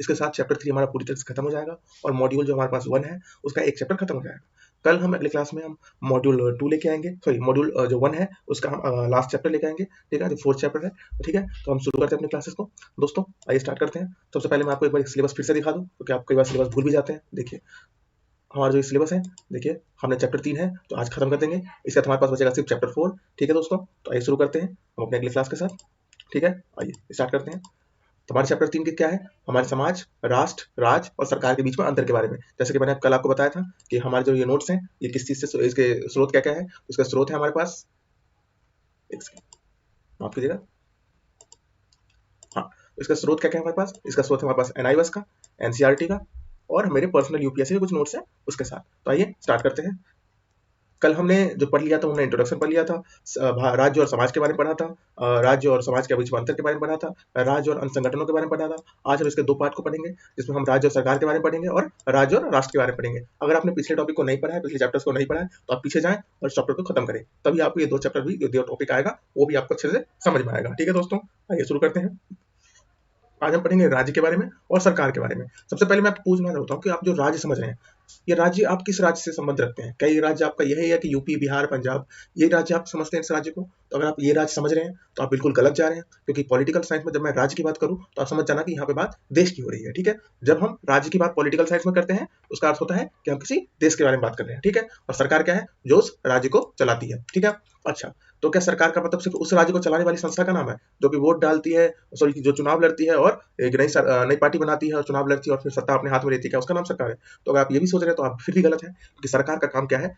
इसके साथ चैप्टर 3 हमारा पूरी तरह से खत्म हो जाएगा और मॉड्यूल जो हमारे पास 1 है उसका एक चैप्टर खत्म हो जाएगा। कल हम अगले क्लास में हम मॉड्यूल 2 लेके आएंगे, सॉरी मॉड्यूल जो 1 है उसका हम लास्ट चैप्टर लेके आएंगे, ठीक है, जो 4th चैप्टर है। ठीक है, तो हम शुरू करते हैं अपनी क्लासेस को। दोस्तों आइए स्टार्ट करते हैं। सबसे पहले मैं आपको एक बार सिलेबस फिर से दिखा दूं, क्योंकि आप कई बार सिलेबस भूल भी जाते हैं। देखिए हमारा जो सिलेबस है, देखिए हमने चैप्टर 3 है तो आज खत्म कर देंगे, इसके बाद हमारे पास बचेगा सिर्फ चैप्टर 4। ठीक है दोस्तों, तो आइए शुरू करते हैं हम अपने अगली क्लास के साथ। ठीक है, आइए स्टार्ट करते हैं। तो हमारे चैप्टर 3 के क्या है, हमारे समाज, राष्ट्र, राज और सरकार के बीच में अंतर के बारे में। जैसे कि मैंने कल आपको बताया था कि हमारे जो ये नोट्स हैं ये किस चीज से, इसके स्रोत क्या क्या है। इसका स्रोत है हमारे पास, एक सेकंड माफ कीजिएगा, हाँ, इसका स्रोत क्या क्या है हमारे पास। इसका स्रोत है हमारे पास एनआईओएस का, एनसीईआरटी का और मेरे पर्सनल यूपीएससी के कुछ नोट्स हैं उसके साथ। तो आइए स्टार्ट करते हैं। कल हमने जो पढ़ लिया था, हमने इंट्रोडक्शन पढ़ लिया था, राज्य और समाज के बारे में पढ़ा था, राज्य और समाज के बीच में अंतर के बारे में पढ़ा था, राज्य और अन्य संगठनों के बारे में पढ़ा था। आज हम इसके 2 पार्ट को पढ़ेंगे, जिसमें हम राज्य और सरकार के बारे में पढ़ेंगे और राज्य और राष्ट्र के बारे में पढ़ेंगे। अगर आपने पिछले टॉपिक को नहीं पढ़ा है, पिछले चैप्टर्स को नहीं पढ़ा है, तो आप पीछे जाएं और इस चैप्टर को खत्म करें, तभी आपको ये 2 चैप्टर भी, जो टॉपिक आएगा वो भी आपको अच्छे से समझ में आएगा। ठीक है दोस्तों, आइए शुरू करते हैं। आज हम पढ़ेंगे राज्य के बारे में और सरकार के बारे में। सबसे पहले मैं आपको पूछना चाहता हूँ कि आप जो राज्य समझ रहे हैं, ये राज्य आप किस राज्य से संबंध रखते हैं? क्या ये राज्य आपका यही है कि यूपी, बिहार, पंजाब, ये राज्य आप समझते हैं इस राज्य को? तो अगर आप ये राज्य समझ रहे हैं तो आप बिल्कुल गलत जा रहे हैं, क्योंकि पॉलिटिकल साइंस में जब मैं राज्य की बात करूं तो आप समझ जाना कि यहाँ पे बात देश की हो रही है। ठीक है, जब हम राज्य की बात पॉलिटिकल साइंस में करते हैं उसका अर्थ होता है कि हम किसी देश के बारे में बात कर रहे हैं। ठीक है, और सरकार क्या है, जो उस राज्य को चलाती है। ठीक है, अच्छा, तो क्या सरकार का मतलब सिर्फ उस राज्य को चलाने वाली संस्था का नाम है, जो कि वोट डालती है, सॉरी जो चुनाव लड़ती है और एक नई पार्टी बनाती है और चुनाव लड़ती है और फिर सत्ता अपने हाथ में लेती है, क्या उसका नाम सरकार है? तो अगर आप ये भी सोच रहे हैं तो आप फिर भी गलत है, क्योंकि सरकार का काम क्या है,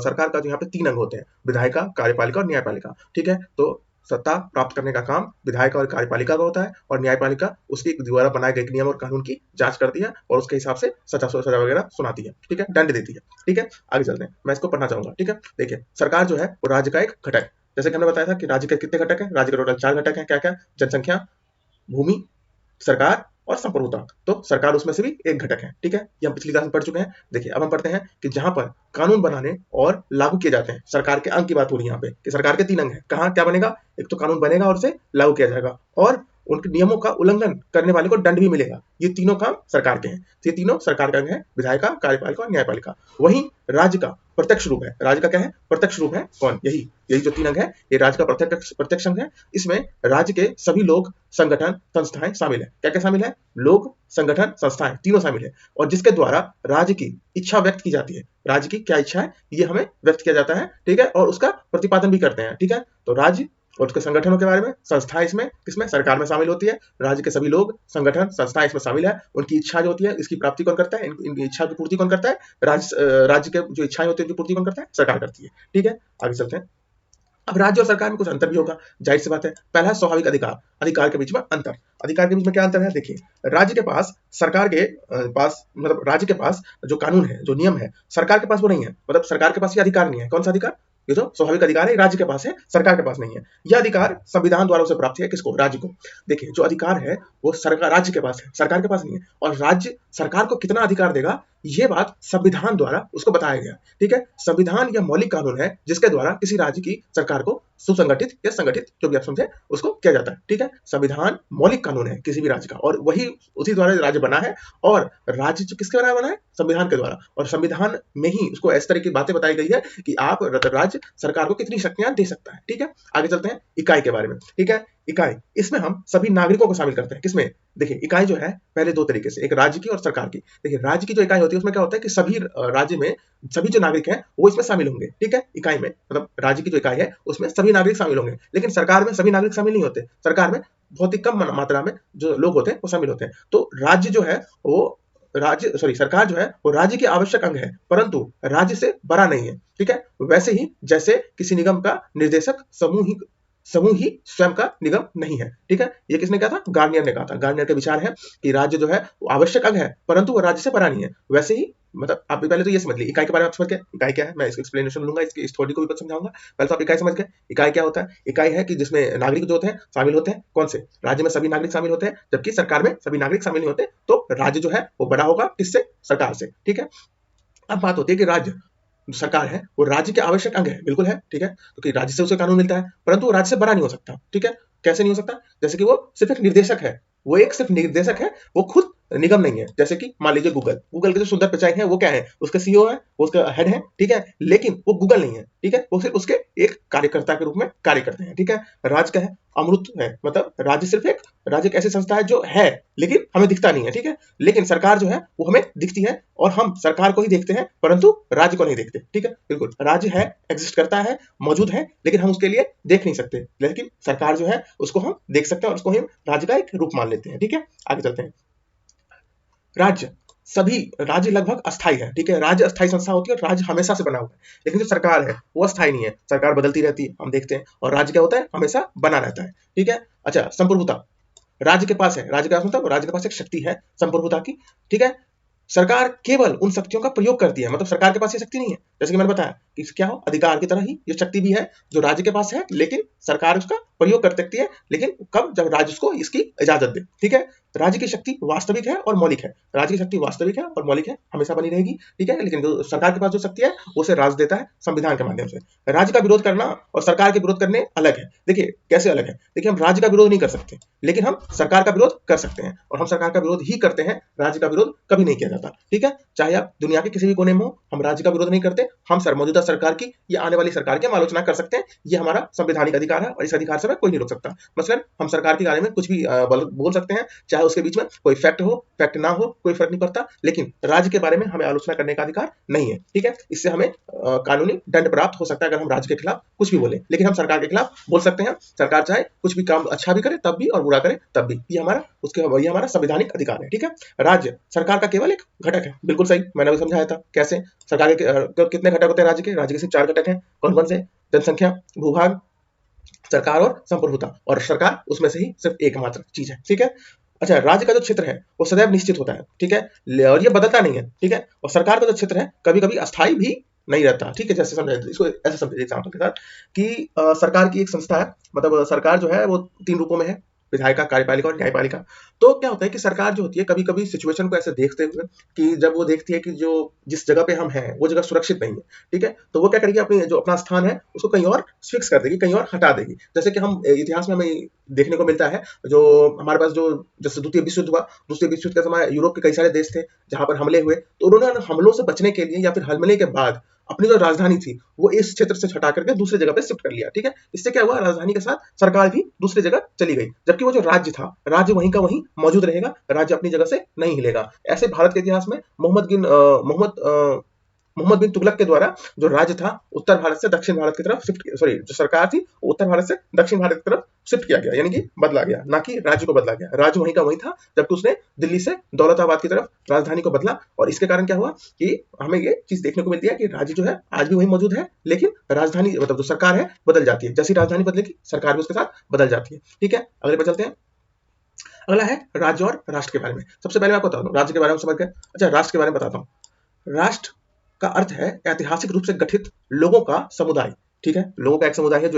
सरकार का जो यहाँ पे 3 अंग होते हैं, विधायिका, कार्यपालिका और न्यायपालिका। ठीक है, तो सत्ता प्राप्त करने का काम विधायिका और कार्यपालिका का होता है, और न्यायपालिका उसके द्वारा बनाए गए नियम और कानून की जांच करती है और उसके हिसाब से सजा वगैरह सुनाती है। ठीक है, दंड देती है। ठीक है, आगे चलते हैं, मैं इसको पढ़ना चाहूंगा। ठीक है, देखिए सरकार जो है वो राज्य का एक घटक है। जैसे कि हमने बताया था कि राज्य के कितने घटक हैं, राज्य के टोटल 4 घटक हैं। क्या क्या? जनसंख्या, भूमि, सरकार और संप्रभुता। तो सरकार उसमें से भी एक घटक है। ठीक है, ये हम पिछली क्लास में पढ़ चुके हैं। देखिए अब हम पढ़ते हैं कि जहां पर कानून बनाने और लागू किए जाते हैं, सरकार के अंग की बात हो रही है यहाँ पे, कि सरकार के 3 अंग हैं। कहाँ क्या बनेगा? एक तो कानून बनेगा और उसे लागू किया जाएगा, और उनके नियमों का उल्लंघन करने वाले को दंड भी मिलेगा। ये तीनों काम सरकार के हैं। ये तीनों सरकार का अंग है, विधायिका, कार्यपालिका और न्यायपालिका। वहीं राज्य का प्रत्यक्ष रूप है। राज्य का क्या है? प्रत्यक्ष रूप है। कौन? यही यही जो 3 अंग है, ये राज्य का प्रत्यक्ष अंग है। इसमें राज्य के सभी लोग, संगठन, संस्थाएं शामिल है। क्या क्या शामिल है? लोग, संगठन, संस्थाएं, तीनों शामिल है, और जिसके द्वारा राज्य की इच्छा व्यक्त की जाती है। राज्य की क्या इच्छा है ये हमें व्यक्त किया जाता है। ठीक है, और उसका प्रतिपादन भी करते हैं। ठीक है, तो राज्य और उसके संगठनों के बारे में, संस्थाएं इसमें किसमें? सरकार में शामिल होती है। राज्य के सभी लोग, संगठन, संस्थाएं इसमें शामिल है। उनकी इच्छा जो होती है, इसकी प्राप्ति कौन करता है? इनकी इच्छा की पूर्ति कौन करता है? राज्य के जो इच्छाएं होती है उनकी पूर्ति कौन करता है? सरकार करती है। ठीक है, आगे चलते हैं। अब राज्य और सरकार में कुछ अंतर भी होगा, जाहिर सी बात है। पहला है स्वाभाविक अधिकार। अधिकार के बीच में अंतर। अधिकार के बीच में क्या अंतर है? देखिए, राज्य के पास, सरकार के पास, मतलब राज्य के पास जो कानून है, जो नियम है, सरकार के पास वो नहीं है। मतलब सरकार के पास ये अधिकार नहीं है। कौन सा अधिकार? ये जो स्वाभाविक अधिकार है राज्य के पास है, सरकार के पास नहीं है। यह अधिकार संविधान द्वारा उसे प्राप्त है। किसको? राज्य को। देखिए जो अधिकार है वो सरकार, राज्य के पास है, सरकार के पास नहीं है। और राज्य सरकार को कितना अधिकार देगा, ये बात संविधान द्वारा उसको बताया गया। ठीक है, संविधान यह मौलिक कानून है जिसके द्वारा किसी राज्य की सरकार को सुसंगठित या संगठित, जो भी आप समझे, उसको किया जाता है। ठीक है, संविधान मौलिक कानून है किसी भी राज्य का, और वही उसी द्वारा राज्य बना है। और राज्य जो किसके द्वारा बना है? संविधान के द्वारा। और संविधान में ही उसको इस तरह की बातें बताई गई है कि आप राज्य सरकार को कितनी शक्तियां दे सकता है। ठीक है, आगे चलते हैं इकाई के बारे में। ठीक है, इकाई, इसमें हम सभी नागरिकों को शामिल करते हैं। किसमें? देखिए इकाई जो है पहले 2 तरीके से, एक राज्य की और सरकार की। देखिए राज्य की जो इकाई होती है उसमें क्या होता है कि सभी राज्य में सभी जो नागरिक हैं वो इसमें शामिल होंगे। ठीक है, इकाई में, मतलब राज्य की जो इकाई है उसमें सभी नागरिक शामिल होंगे। लेकिन सरकार में सभी नागरिक शामिल नहीं होते। सरकार में बहुत ही कम मात्रा में जो लोग होते हैं वो शामिल होते हैं। तो राज्य जो है वो सरकार जो है वो राज्य के आवश्यक अंग है, परंतु राज्य से बड़ा नहीं है। ठीक है, वैसे ही जैसे किसी निगम का निर्देशक समूह ही स्वयं का निगम नहीं है। ठीक है, ये किसने कहा था? गार्नियर ने कहा था। गार्नियर का विचार है कि राज्य जो है वो आवश्यक अंग है, परंतु वो राज्य से बड़ा नहीं है। वैसे ही, मतलब आप पहले तो ये समझ लीजिए इकाई के बारे में आप समझ गए। इकाई क्या है, मैं इसका एक्सप्लेनेशन लूंगा, इसकी स्टोरी को भी समझाऊंगा। पहले तो आप इकाई समझ गए। इकाई क्या होता है? इकाई है कि जिसमें नागरिक जो होते हैं शामिल होते हैं। कौन से? राज्य में सभी नागरिक शामिल होते हैं, जबकि सरकार में सभी नागरिक शामिल नहीं होते। तो राज्य जो है वो बड़ा होगा किससे? सरकार से। ठीक है, अब बात होती है कि राज्य जो सरकार है वो राज्य के आवश्यक अंग है। बिल्कुल है। ठीक है, क्योंकि राज्य से उसे कानून मिलता है, परंतु वो राज्य से बड़ा नहीं हो सकता। ठीक है, कैसे नहीं हो सकता? जैसे कि वो सिर्फ एक निर्देशक है, वो एक सिर्फ निर्देशक है, वो खुद निगम नहीं है। जैसे कि मान लीजिए गूगल के जो सुंदर पिचाई है वो क्या है, उसके सीईओ है, वो उसका हेड है, ठीक है, लेकिन वो गूगल नहीं है, ठीक है, वो सिर्फ उसके एक कार्यकर्ता के रूप में कार्य करते हैं, ठीक है। राज्य क्या है, अमूर्त है, मतलब राज्य एक ऐसी संस्था है जो है लेकिन हमें दिखता नहीं है, ठीक है। लेकिन सरकार जो है वो हमें दिखती है और हम सरकार को ही देखते हैं परंतु राज्य को नहीं देखते, ठीक है। बिल्कुल, राज्य है, एग्जिस्ट करता है, मौजूद है, लेकिन हम उसके लिए देख नहीं सकते, लेकिन सरकार जो है उसको हम देख सकते हैं और उसको हम राज्य का एक रूप मान लेते हैं, ठीक है। आगे चलते हैं। राज्य, सभी राज्य लगभग अस्थाई है, ठीक है। राज्य अस्थाई संस्था होती है और राज्य हमेशा से बना हुआ है, लेकिन जो सरकार है वो अस्थाई नहीं है, सरकार बदलती रहती है, हम देखते हैं। और राज्य क्या होता है, हमेशा बना रहता है, ठीक है। अच्छा, संप्रभुता, राज्य के पास है, राज्य का मतलब राज्य के पास एक शक्ति है संप्रभुता की, ठीक है। सरकार केवल उन शक्तियों का प्रयोग करती है, मतलब सरकार के पास ये शक्ति नहीं है, जैसे कि मैंने बताया कि क्या हो, अधिकार की तरह ही ये शक्ति भी है जो राज्य के पास है, लेकिन सरकार उसका प्रयोग कर सकती है, लेकिन कब, जब राज्य उसको इसकी इजाजत दे, ठीक है। राज्य की शक्ति वास्तविक है और मौलिक है, राज्य की शक्ति वास्तविक है और मौलिक है, हमेशा बनी रहेगी, ठीक है। लेकिन जो सरकार के पास जो शक्ति है वो उसे राज्य देता है संविधान के माध्यम से। राज्य का विरोध करना और सरकार के विरोध करने अलग है। देखिए कैसे अलग है, देखिए हम राज्य का विरोध नहीं कर सकते, लेकिन हम सरकार का विरोध कर सकते हैं, और हम सरकार का विरोध ही करते हैं, राज्य का विरोध कभी नहीं किया जाता, ठीक है। चाहे आप दुनिया के किसी भी कोने में हो, हम राज्य का विरोध नहीं करते, हम मौजूदा सरकार की या आने वाली सरकार की हम आलोचना कर सकते हैं, ये हमारा संवैधानिक अधिकार है और इस अधिकार से हमें कोई नहीं रोक सकता। मसलन हम सरकार के बारे में कुछ भी बोल सकते हैं, चाहे उसके बीच में कोई फैक्ट हो, फैक्ट ना हो, कोई फर्क नहीं पड़ता, लेकिन राज्य के बारे में हमें आलोचना करने का अधिकार नहीं है, ठीक है। इससे हमें कानूनी दंड प्राप्त हो सकता है अगर हम राज्य के खिलाफ कुछ भी बोले, लेकिन हम सरकार के खिलाफ बोल सकते हैं। सरकार चाहे कुछ भी काम अच्छा भी करे तब भी और बुरा करे तब भी, ये हमारा संवैधानिक अधिकार है, ठीक है। राज्य सरकार का केवल एक घटक है, बिल्कुल सही, मैंने अभी समझाया था कैसे। सरकार के कितने घटक होते हैं राज्य के सिर्फ 4 घटक हैं, कौन कौन से, जनसंख्या, भूभाग, सरकार और संप्रभुता, और सरकार उसमें से ही सिर्फ एकमात्र चीज है, ठीक है। अच्छा, राज्य का जो क्षेत्र है वो सदैव निश्चित होता है, ठीक है, और ये बदलता नहीं है, ठीक है। और सरकार का जो क्षेत्र है कभी कभी अस्थायी भी नहीं रहता, ठीक है। जैसे समझे, इसको ऐसे समझिए एग्जाम्पल के साथ कि सरकार की एक संस्था है, मतलब सरकार जो है वो 3 रूपों में है, विधायिका, कार्यपालिका और न्यायपालिका। तो क्या होता है कि सरकार जो होती है कभी कभी सिचुएशन को ऐसे देखते हुए कि जब वो देखती है कि जो जिस जगह पे हम हैं वो जगह सुरक्षित नहीं है, ठीक है, तो वो क्या करेगी, अपनी जो अपना स्थान है उसको कहीं और फिक्स कर देगी, कहीं और हटा देगी। जैसे कि हम इतिहास में हमें देखने को मिलता है, जो हमारे पास जो जैसे द्वितीय विश्व युद्ध हुआ, द्वितीय विश्व युद्ध के समय यूरोप के कई सारे देश थे जहां पर हमले हुए, तो उन्होंने हमलों से बचने के लिए या फिर हमले के बाद अपनी जो राजधानी थी वो इस क्षेत्र से हटा करके दूसरी जगह पे शिफ्ट कर लिया, ठीक है। इससे क्या हुआ, राजधानी के साथ सरकार भी दूसरी जगह चली गई, जबकि वो जो राज्य था, राज्य वहीं का वहीं मौजूद रहेगा, राज्य अपनी जगह से नहीं हिलेगा। ऐसे भारत के इतिहास में मोहम्मद बिन तुगलक के द्वारा जो राज्य था उत्तर भारत से दक्षिण भारत की तरफ शिफ्ट, सॉरी, जो सरकार थी वो उत्तर भारत से दक्षिण भारत की तरफ शिफ्ट किया गया, यानी कि बदला गया, ना कि राज्य को बदला गया। राज्य वहीं का वहीं था, जबकि उसने दिल्ली से दौलताबाद की तरफ राजधानी को बदला, और इसके कारण क्या हुआ कि हमें ये चीज देखने को मिलती है कि राज्य जो है आज भी वहीं मौजूद है, लेकिन राजधानी मतलब जो सरकार है बदल जाती है, जैसी राजधानी बदलेगी सरकार भी उसके साथ बदल जाती है, ठीक है। अगले पे चलते हैं। अगला है राज्य और राष्ट्र के बारे में। सबसे पहले मैं आपको बता दूं, राज्य के बारे में समझ गए। अच्छा, राष्ट्र के बारे में बताता हूँ। राष्ट्र का अर्थ है ऐतिहासिक रूप से गठित लोगों का समुदाय, ठीक है। लोगों का एक समुदाय है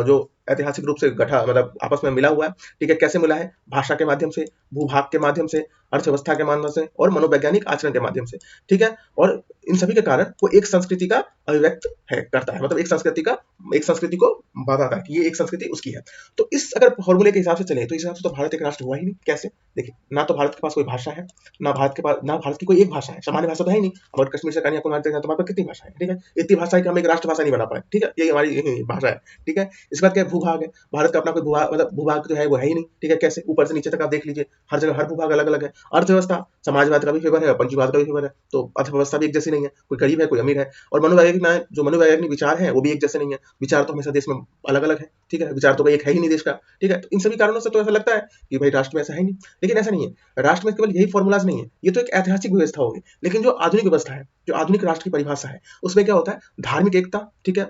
जो ऐतिहासिक रूप से गठा, मतलब आपस में मिला हुआ है, ठीक है। कैसे मिला है, भाषा के माध्यम से, भूभाग के माध्यम से, अर्थव्यवस्था के माध्यम से और मनोवैज्ञानिक आचरण के माध्यम से, ठीक है। और इन सभी के कारण वो एक संस्कृति का अभिव्यक्त है करता है, मतलब एक संस्कृति को बताता है कि ये एक संस्कृति उसकी है। तो इस अगर फॉर्मूले के हिसाब से चले तो इस हिसाब से तो भारत एक राष्ट्र हुआ ही नहीं। कैसे, देखिए, ना तो भारत के पास कोई भाषा है, ना भारत की कोई एक भाषा है, सामान्य भाषा तो है ही नहीं। अगर कश्मीर से कन्याकुमारी तक है तो हमारे पास कितनी भाषा है, ठीक है। इतनी भाषा है कि हम एक राष्ट्रभाषा नहीं बना पाए, ठीक है, यही हमारी भाषा है, ठीक है। इसके बाद क्या है, भूभाग है। भारत का अपना कोई भूभाग, मतलब भूभाग जो है वो है ही नहीं, ठीक है। कैसे, ऊपर से नीचे तक आप देख लीजिए, हर जगह हर भूभाग अलग अलग है। अर्थव्यवस्था, समाजवाद का भी फेवर है, पंचवाद का भी फेवर है, तो अर्थव्यवस्था भी एक जैसी नहीं है, कोई गरीब है कोई अमीर है। और मनोवैज्ञानिक विचार है वो भी एक जैसे नहीं है, विचार तो हमेशा देश में अलग अलग है, ठीक है। विचार तो कोई एक है ही नहीं देश का, ठीक है। तो इन सभी कारणों से तो ऐसा लगता है कि भाई राष्ट्र में ऐसा है नहीं, लेकिन ऐसा नहीं है। राष्ट्र में केवल यही फॉर्मूलाज नहीं है, ये तो एक ऐतिहासिक व्यवस्था होगी, लेकिन जो आधुनिक व्यवस्था है, जो आधुनिक राष्ट्र की परिभाषा है, उसमें क्या होता है, धार्मिक एकता, ठीक है,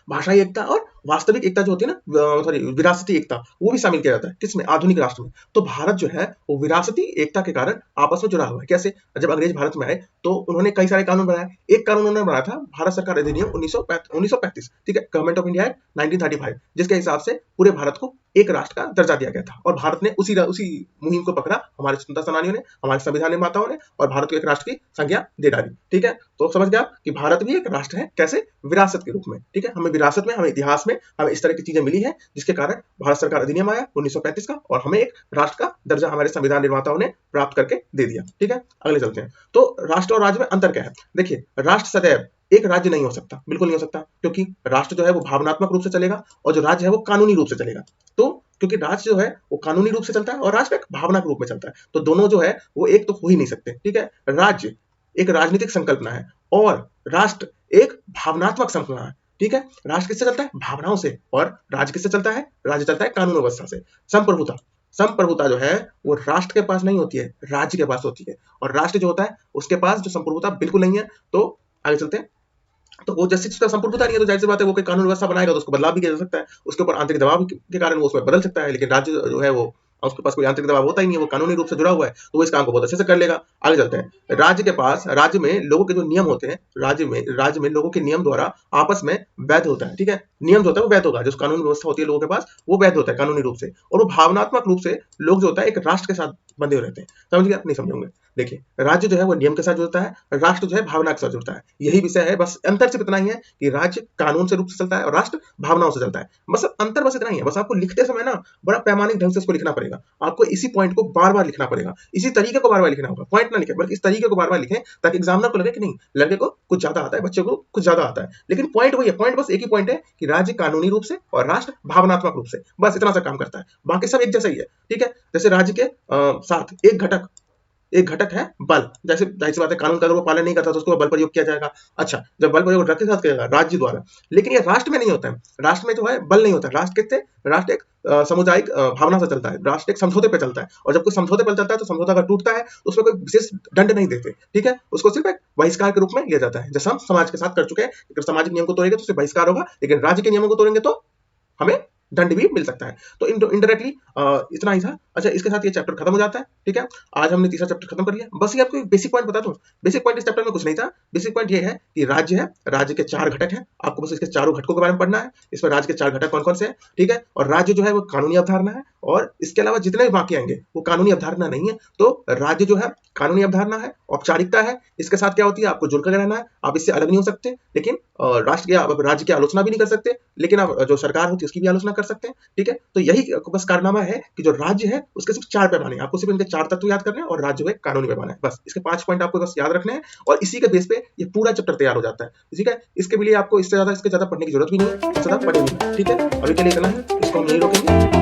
भाषाई एकता और वास्तविक एकता जो होती है ना, सॉरी, विरासती एकता, वो भी शामिल किया जाता है किसमें, आधुनिक राष्ट्र में। तो भारत जो है वो विरासती एकता के कारण आपस में जुड़ा हुआ है। कैसे, जब अंग्रेज भारत में आए तो उन्होंने कई सारे कानून बनाए। एक कानून उन्होंने बनाया था भारत सरकार अधिनियम 1935, ठीक है, गवर्नमेंट ऑफ इंडिया एक्ट 1935, जिसके हिसाब से पूरे भारत को एक राष्ट्र का दर्जा दिया गया था, और भारत ने उसी मुहिम को पकड़ा, हमारे स्वतंत्रता सेनानियों ने, हमारे संविधान निर्माताओं ने, और भारत को एक राष्ट्र की संज्ञा दे डाली, ठीक है। तो समझ गया कि भारत भी एक राष्ट्र है, कैसे, विरासत के रूप में, ठीक है। हमें विरासत में, हमें इतिहास में हमें इस तरह की चीजें मिली है जिसके कारण भारत सरकार अधिनियम आया 1935 का और हमें एक राष्ट्र का दर्जा हमारे संविधान निर्माताओं ने प्राप्त करके दे दिया। ठीक है, अगले चलते हैं। तो राष्ट्र और राज्य में अंतर क्या है? देखिए, राष्ट्र सदैव एक राज्य नहीं हो सकता, बिल्कुल नहीं हो सकता, क्योंकि राष्ट्र जो है वो भावनात्मक रूप से चलेगा और जो राज्य है वो कानूनी रूप से चलेगा। तो क्योंकि राज्य जो है वो कानूनी रूप से चलता है और राष्ट्र एक भावना के रूप में चलता है, तो दोनों जो है वो एक तो हो ही नहीं सकते। ठीक है, राज्य एक राजनीतिक संकल्पना है और राष्ट्र एक भावनात्मक संकल्पना है। ठीक है, राष्ट्र किससे चलता है? भावनाओं से। और राज्य किससे चलता है? राज्य चलता है कानून व्यवस्था से। संप्रभुता, संप्रभुता जो है वो राष्ट्र के पास नहीं होती है, राज्य के पास होती है। और राष्ट्र जो होता है उसके पास जो संप्रभुता बिल्कुल नहीं है। तो आगे चलते हैं। तो वो जैसे उसका संप्रभुता नहीं है तो जाहिर सी बात है वो कोई कानून व्यवस्था बनाएगा तो उसको बदलाव भी किया जा सकता है, उसके ऊपर आंतरिक दबाव के कारण वो उसमें बदल सकता है। लेकिन राज्य जो है वो उसके पास कोई आंतरिक दबाव होता ही नहीं है, वो कानूनी रूप से जुड़ा हुआ है, तो वो इस काम को बहुत अच्छे से कर लेगा। आगे चलते हैं। राज्य के पास, राज्य में लोगों के जो नियम होते हैं, राज्य में लोगों के नियम द्वारा आपस में वैध होता है। ठीक है, नियम जो होता है वो वैध होगा, जो कानून व्यवस्था होती है लोगों के पास वो वैध होता है कानूनी रूप से। और वो भावनात्मक रूप से लोग जो होता है एक राष्ट्र के साथ बंधे हुए रहते हैं। समझ गए? नहीं समझोगे? देखिए, राज्य जो है वो नियम के साथ जुड़ता है, राष्ट्र जो है भावना के साथ जुड़ता है। यही विषय है, बस अंतर सिर्फ इतना ही है कि राज्य कानून से रूप से चलता है और राष्ट्र भावनाओं से चलता है। बस अंतर बस इतना ही है। बस आपको लिखते समय ना बड़ा पैमानिक ढंग से इसको लिखना पड़ेगा। आपको इसी पॉइंट को बार-बार लिखना पड़ेगा, इसी तरीके को बार-बार लिखना होगा। पॉइंट ना लिखें बल्कि इस तरीके को बार-बार लिखें ताकि एग्जामिनर को लगे कि नहीं, लड़के को कुछ ज्यादा आता है, बच्चे को कुछ ज्यादा आता है। लेकिन पॉइंट वही है, पॉइंट बस एक ही पॉइंट है कि राज्य कानूनी रूप से और राष्ट्र भावनात्मक रूप से, बस इतना सा काम करता है। बाकी सब एक जैसा ही है। ठीक है, जैसे राज्य के साथ एक घटक है बल। जैसे जाहिर सी बात है कानून का अगर वो पालन नहीं करता तो उसको बल प्रयोग किया जाएगा। अच्छा, जब बल प्रयोग राज्य के साथ किया जाएगा, राज्य द्वारा, लेकिन ये राष्ट्र में नहीं होता है। राष्ट्र में जो है बल नहीं होता है। राष्ट्र एक सामुदायिक भावना से चलता है। राष्ट्र एक समझौते पे चलता है और जब कोई समझौते पर चलता है तो समझौता अगर टूटता है तो उसमें कोई विशेष दंड नहीं देते। ठीक है, उसको सिर्फ एक बहिष्कार के रूप में लिया जाता है, जैसा हम समाज के साथ कर चुके हैं। अगर सामाजिक नियम को तोड़ेंगे तो उससे बहिष्कार होगा, लेकिन राज्य के नियमों को तोड़ेंगे तो हमें दंड भी मिल सकता है। तो इनडायरेक्टली इतना ही था। अच्छा, इसके साथ ये चैप्टर खत्म हो जाता है। ठीक है, आज हमने तीसरा चैप्टर खत्म कर लिया। बस ये आपको एक बेसिक पॉइंट बता दूं। बेसिक पॉइंट इस चैप्टर में कुछ नहीं था। बेसिक पॉइंट ये है कि राज्य है, राज्य के 4 घटक हैं, आपको बस इसके चारों घटकों के बारे में पढ़ना है। इसमें राज्य के 4 घटक कौन कौन से हैं। ठीक है, और राज्य जो है वो कानूनी अवधारणा है और इसके अलावा जितने भी बाकी आएंगे वो कानूनी अवधारणा नहीं है। तो राज्य जो है कानूनी अवधारणा है, औपचारिकता है। इसके साथ क्या होती है, आपको जुड़ कर रहना है, आप इससे अलग नहीं हो सकते। लेकिन राज्य की आलोचना भी नहीं कर सकते, लेकिन आप जो सरकार होती है उसकी भी आलोचना कर सकते हैं। ठीक है, तो यही बस कारनामा है कि जो राज्य है उसके सिर्फ 4 पैमाने हैं। आपको सिर्फ इनके 4 तत्व याद करने हैं और राज्य में कानूनी पैमाना है। बस इसके 5 पॉइंट आपको बस याद रखने हैं और इसी के बेस पे ये पूरा चैप्टर तैयार हो जाता है। ठीक है, इसके लिए आपको इससे ज्यादा पढ़ने की जरूरत भी नहीं है, इससे ज्यादा पढ़े भी नहीं। ठीक है, अभी के लिए इतना है, इसको हम यहीं रोकेंगे।